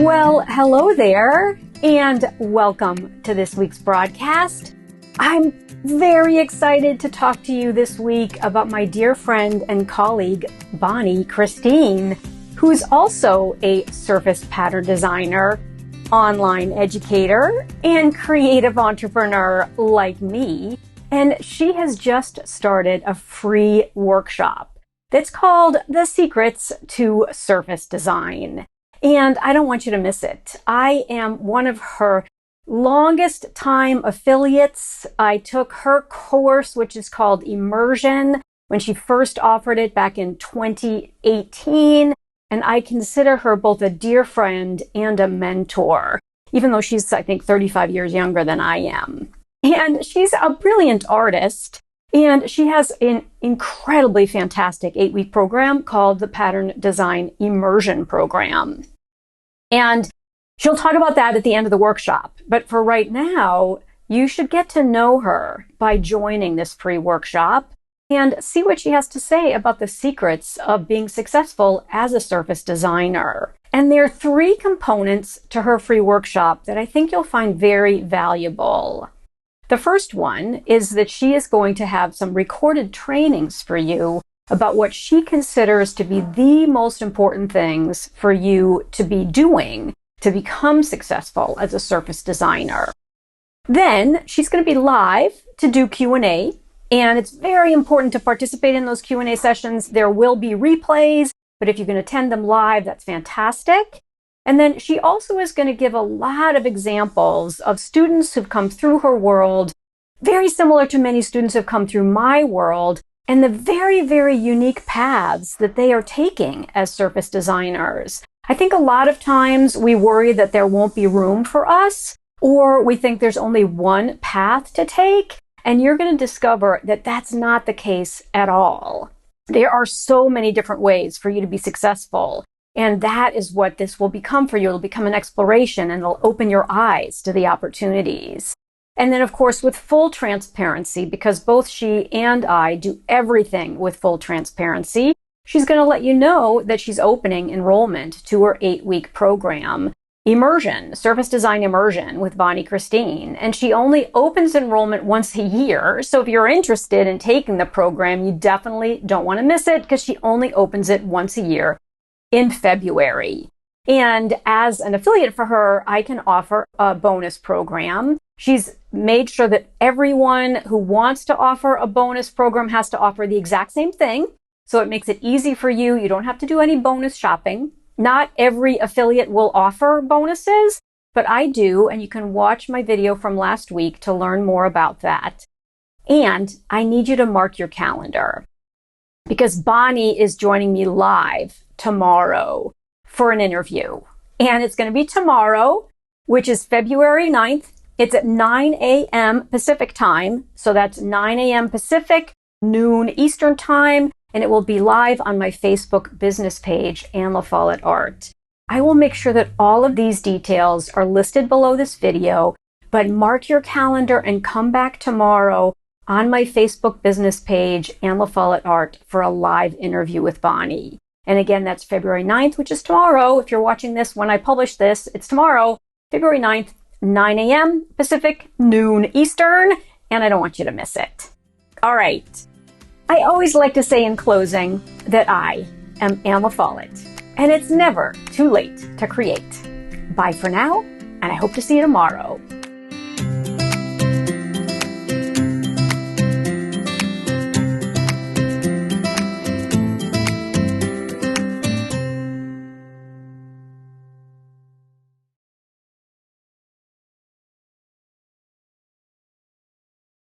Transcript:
Well, hello there, and welcome to this week's broadcast. I'm very excited to talk to you this week about my dear friend and colleague, Bonnie Christine, who's also a surface pattern designer, online educator, and creative entrepreneur like me. And she has just started a free workshop that's called The Secrets to Surface Design. And I don't want you to miss it. I am one of her longest time affiliates. I took her course, which is called Immersion, when she first offered it back in 2018. And I consider her both a dear friend and a mentor, even though she's, I think, 35 years younger than I am. And she's a brilliant artist. And she has an incredibly fantastic 8-week program called the Pattern Design Immersion Program. And she'll talk about that at the end of the workshop. But for right now, you should get to know her by joining this free workshop and see what she has to say about the secrets of being successful as a surface designer. And there are 3 components to her free workshop that I think you'll find very valuable. The first one is that she is going to have some recorded trainings for you about what she considers to be the most important things for you to be doing to become successful as a surface designer. Then she's going to be live to do Q&A, and it's very important to participate in those Q&A sessions. There will be replays, but if you can attend them live, that's fantastic. And then she also is going to give a lot of examples of students who've come through her world, very similar to many students who've come through my world, and the very, very unique paths that they are taking as surface designers. I think a lot of times we worry that there won't be room for us, or we think there's only one path to take, and you're going to discover that that's not the case at all. There are so many different ways for you to be successful, and that is what this will become for you. It'll become an exploration, and it'll open your eyes to the opportunities. And then, of course, with full transparency, because both she and I do everything with full transparency, she's going to let you know that she's opening enrollment to her 8-week program, Immersion, Surface Design Immersion with Bonnie Christine. And she only opens enrollment once a year. So if you're interested in taking the program, you definitely don't want to miss it because she only opens it once a year in February. And as an affiliate for her, I can offer a bonus program. She's made sure that everyone who wants to offer a bonus program has to offer the exact same thing. So it makes it easy for you. You don't have to do any bonus shopping. Not every affiliate will offer bonuses, but I do. And you can watch my video from last week to learn more about that. And I need you to mark your calendar because Bonnie is joining me live tomorrow for an interview. And it's going to be tomorrow, which is February 9th. It's at 9 a.m. Pacific time. So that's 9 a.m. Pacific, noon Eastern time. And it will be live on my Facebook business page, Anne LaFollette Art. I will make sure that all of these details are listed below this video, but mark your calendar and come back tomorrow on my Facebook business page, Anne LaFollette Art, for a live interview with Bonnie. And again, that's February 9th, which is tomorrow. If you're watching this when I publish this, it's tomorrow, February 9th, 9 a.m. Pacific, noon Eastern, and I don't want you to miss it. All right. I always like to say in closing that I am Anne LaFollette, and it's never too late to create. Bye for now, and I hope to see you tomorrow.